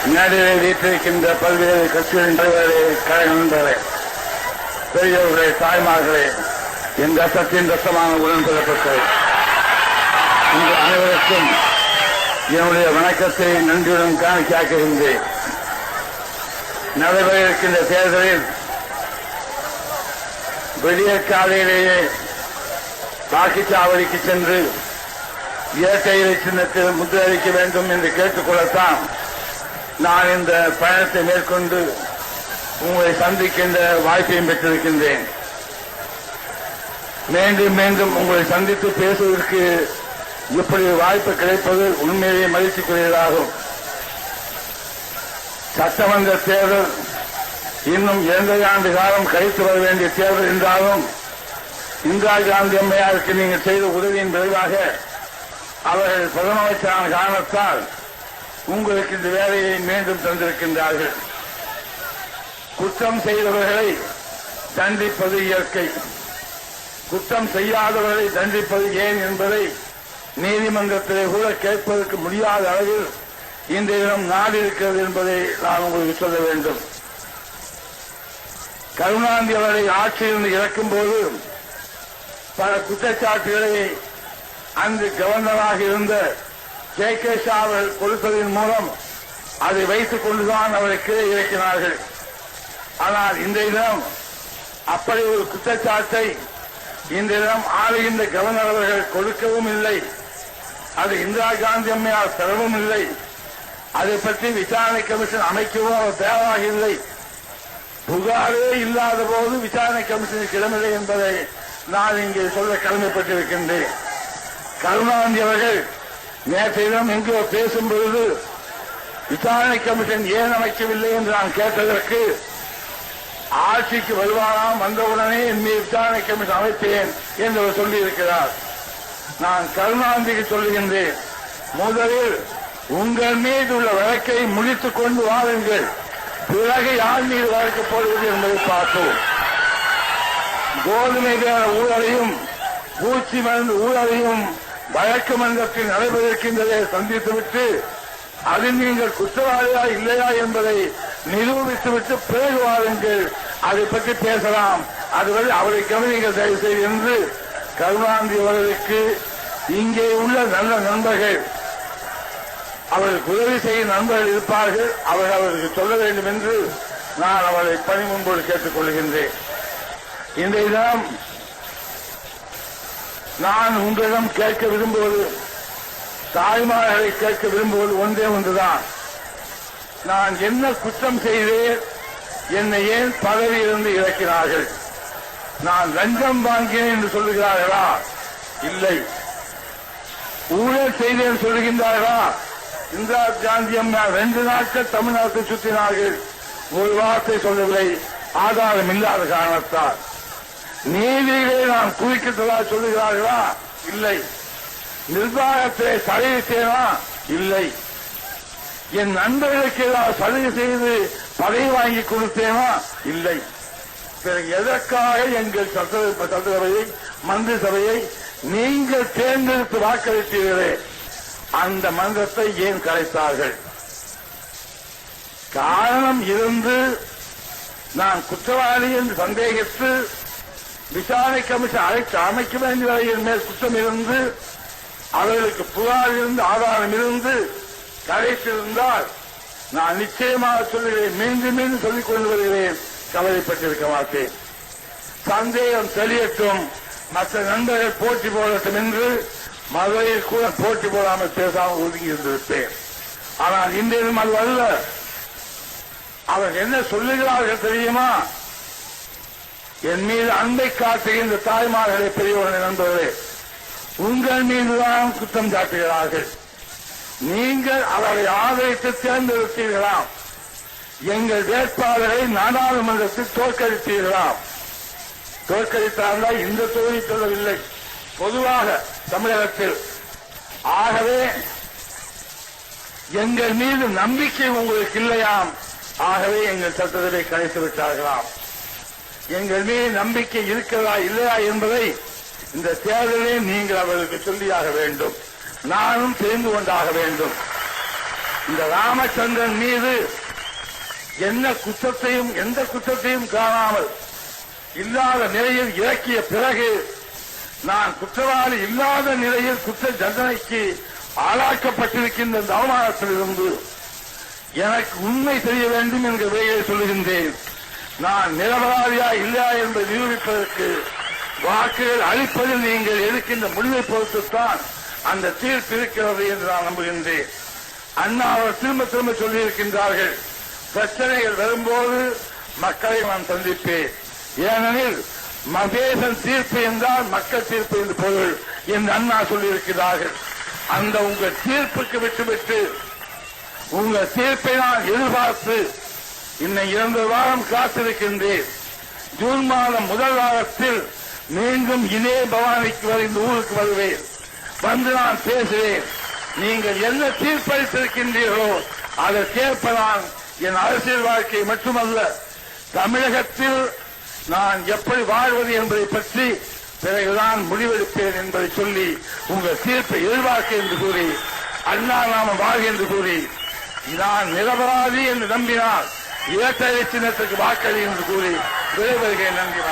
மேடையை வீட்டிருக்கின்ற பல்வேறு கட்சிகளின் தலைவர்களே, கழக நண்பர்களே, பெரியவர்களே, தாய்மார்களே, என் ரத்தத்தின் ரத்தமான உடன்பிறப்பவர்களே, உங்கள் அனைவருக்கும் என்னுடைய வணக்கத்தை நன்றியுடன் காணிக்கையாக்குகின்றேன். நடைபெற இருக்கின்ற தேர்தலில் வெளிய காலையிலேயே வாக்குச்சாவடிக்கு சென்று இரட்டை இலை சின்னத்தில் முத்திரையளிக்க வேண்டும் என்று கேட்டுக்கொள்ளத்தான் நான் இந்த பயணத்தை மேற்கொண்டு உங்களை சந்திக்கின்ற வாய்ப்பையும் பெற்றிருக்கின்றேன். மீண்டும் மீண்டும் உங்களை சந்தித்து பேசுவதற்கு இப்படி வாய்ப்பு கிடைப்பது உண்மையிலேயே மகிழ்ச்சிக்குரியதாகும். சட்டமன்ற தேர்தல் இன்னும் 2 ஆண்டு காலம் கழித்து வர வேண்டிய தேர்தல் என்றாலும் இந்திரா காந்தி அம்மையாருக்கு நீங்கள் செய்த உதவியின் விளைவாக அவர்கள் பிரதமரான காரணத்தால் உங்களுக்கு இந்த வேலையை மீண்டும் தந்திருக்கின்றார்கள். குற்றம் செய்தவர்களை தண்டிப்பது இயற்கை, குற்றம் செய்யாதவர்களை தண்டிப்பது ஏன் என்பதை நீதிமன்றத்திலே கூட கேட்பதற்கு முடியாத அளவில் இந்த இடம் நாடு இருக்கிறது என்பதை நான் உங்களுக்கு சொல்ல வேண்டும். கருணாநிதி அவரை ஆட்சியிலிருந்து இறக்கும் போது பல குற்றச்சாட்டுகளை அன்று கவர்னராக இருந்த கே ஷா அவர்கள் கொடுத்ததன் மூலம் அதை வைத்துக் கொண்டுதான் அவரை கீழே இறக்கினார்கள். ஆனால் இந்த இடம் அப்படி ஒரு குற்றச்சாட்டை இந்த இடம் ஆளுகின்ற கவர்னர் அவர்கள் கொடுக்கவும் இல்லை, அது இந்திரா காந்தி அம்மையார் பெறவும் இல்லை, அதை பற்றி விசாரணை கமிஷன் அமைக்கவும் அவர் தயாராக இல்லை. புகாரே இல்லாத போது விசாரணை கமிஷனுக்கு இடமில்லை என்பதை நான் இங்கே சொல்ல கடமைப்பட்டிருக்கின்றேன். கருணாநிதி அவர்கள் நேற்றையிடம் எங்கோ பேசும்பொழுது விசாரணை கமிஷன் ஏன் அமைக்கவில்லை என்று நான் கேட்டதற்கு ஆட்சிக்கு வருவாராம், வந்தவுடனே என் மீது விசாரணை கமிஷன் அமைப்பேன் என்று அவர் சொல்லியிருக்கிறார். நான் கருணாநிதிக்கு சொல்லுகின்றேன், முதலில் உங்கள் மீது உள்ள வழக்கை முடித்துக் கொண்டு வாருங்கள், பிறகு யார் மீது வழக்கு போடுவது என்பதை பார்த்தோம். கோதுமை வேற ஊழலையும் பூச்சி மருந்து ஊழலையும் வழக்கு மன்றத்தில் நடைபெறுகின்றதை சந்தித்துவிட்டு அதில் நீங்கள் குற்றவாளியா இல்லையா என்பதை நிரூபித்துவிட்டு பிறகு வாருங்கள், அதை பற்றி பேசலாம், அதுவரை அவரை கவனிங்கள் தயவு செய்து என்று கருணாநிதி அவர்களுக்கு இங்கே உள்ள நல்ல நண்பர்கள், அவர்களுக்கு உதவி செய்யும் நண்பர்கள் இருப்பார்கள், அவர்களுக்கு சொல்ல வேண்டும் என்று நான் அவரை பணி முன்போடு கேட்டுக் கொள்கின்றேன். இன்றைய தினம் நான் உங்களிடம் கேட்க விரும்புவது, தாய்மார்களை கேட்க விரும்புவது ஒன்றே ஒன்றுதான். நான் என்ன குற்றம் செய்தேன், என்னை ஏன் பதவியிலிருந்து இறக்கினார்கள்? நான் லஞ்சம் வாங்கினேன் என்று சொல்லுகிறார்களா? இல்லை. ஊழல் செய்தேன் சொல்லுகின்றார்களா? இந்திரா காந்தி அம்மா 2 நாட்கள் தமிழ்நாட்டை சுற்றினார்கள், ஒரு வார்த்தை சொல்லவில்லை, ஆதாரம் இல்லாத காரணத்தால். நீதியிலே நான் குவிக்கிறதா சொல்லுகிறார்களா? இல்லை. நிர்வாகத்திலே சலுகைத்தேனா? இல்லை. என் நண்பர்களுக்கு ஏதாவது சலுகை செய்து பதவி வாங்கி கொடுத்தேனா? இல்லை. பிறகு எதற்காக எங்கள் சட்டசபையை மந்திரி சபையை நீங்கள் தேர்ந்தெடுத்து வாக்களித்தீர்களே, அந்த மன்றத்தை ஏன் கலைத்தார்கள்? காரணம் இருந்து நான் குற்றவாளி என்று சந்தேகித்து விசாரணை கமிஷன் அமைக்க வேண்டிய என் மேல் குற்றம் இருந்து அவர்களுக்கு புகார் இருந்து ஆதாரம் இருந்து கலைத்திருந்தால் நான் நிச்சயமாக சொல்லுகிறேன், மீண்டும் மீண்டும் சொல்லிக் கொண்டு வருகிறேன், கவலைப்பட்டிருக்க மாட்டேன். சந்தேகம் தெளியட்டும், மற்ற நண்பர்கள் போட்டி போடட்டும் என்று மதுரையில் கூட போட்டி போடாமல் பேசாமல் ஒதுங்கி இருந்திருப்பேன். ஆனால் இன்றையும் அது அல்ல. அவர் என்ன சொல்லுகிறார்கள் தெரியுமா? என் மீது அன்பை காட்டுகின்ற தாய்மார்களே, பெரியவர்களே, நண்பர்களே, உங்கள் மீதுதான் குற்றம் சாட்டுகிறார்கள். நீங்கள் அவரை ஆதரித்து தேர்ந்தெடுத்தீர்களாம், எங்கள் வேட்பாளரை நாடாளுமன்றத்தில் தோற்கடித்தீர்களாம். தோற்கடித்தார்கள் இந்த தொகுதி சொல்லவில்லை, பொதுவாக தமிழகத்தில். ஆகவே எங்கள் மீது நம்பிக்கை உங்களுக்கு இல்லையாம், ஆகவே எங்கள் சட்டத்தை கலைத்து விட்டார்களாம். எங்கள் மீது நம்பிக்கை இருக்கிறதா இல்லையா என்பதை இந்த தேர்தலில் நீங்கள் அவர்களுக்கு சொல்லியாக வேண்டும், நானும் தெரிந்து கொண்டாக வேண்டும். இந்த ராமச்சந்திரன் மீது என்ன குற்றத்தையும் எந்த குற்றத்தையும் காணாமல் இல்லாத நிலையில் இறக்கிய பிறகு நான் குற்றவாளி இல்லாத நிலையில் குற்ற தண்டனைக்கு ஆளாக்கப்பட்டிருக்கின்ற இந்த அவமானத்திலிருந்து எனக்கு உண்மை தெரிய வேண்டும் என்ற வகையில் சொல்லுகின்றேன். நான் நிரபராதியா இல்லையா என்பதை நிரூபிப்பதற்கு வாக்குகள் அளிப்பதில் நீங்கள் எடுக்கின்ற முடிவை பொறுத்துத்தான் அந்த தீர்ப்பு இருக்கிறது என்று நான் நம்புகின்றேன். அண்ணா அவர் திரும்ப திரும்ப சொல்லியிருக்கின்றார்கள், பிரச்சனைகள் வரும்போது மக்களை நான் சந்திப்பேன். ஏனெனில் மகேசன் தீர்ப்பு என்றால் மக்கள் தீர்ப்பு என்று பொருள் என்று அண்ணா சொல்லியிருக்கிறார்கள். அந்த உங்கள் தீர்ப்புக்கு விட்டுவிட்டு உங்கள் தீர்ப்பை நான் எதிர்பார்த்து இன்னும் 2 வாரம் காத்திருக்கின்றேன். ஜூன் மாதம் முதல் வாரத்தில் மீண்டும் இதே பவானிக்கு இந்த ஊருக்கு வருவேன். வந்து நான் பேசுவேன். நீங்கள் என்ன தீர்ப்பளித்திருக்கின்றீர்களோ அதற்கேற்ப நான் என் அரசியல் வாழ்க்கை மட்டுமல்ல, தமிழகத்தில் நான் எப்படி வாழ்வது என்பதை பற்றி பிறகுதான் முடிவெடுப்பேன் என்பதை சொல்லி உங்கள் தீர்ப்பை எதிர்பார்க்க என்று கூறி அண்ணா நாம வாழ்க என்று கூறி நான் நிரபராதி என்று நம்பினால் இரட்டை சின்னத்துக்கு வாக்களி என்று கூறி விடைபெறுகிறேன். நன்றி.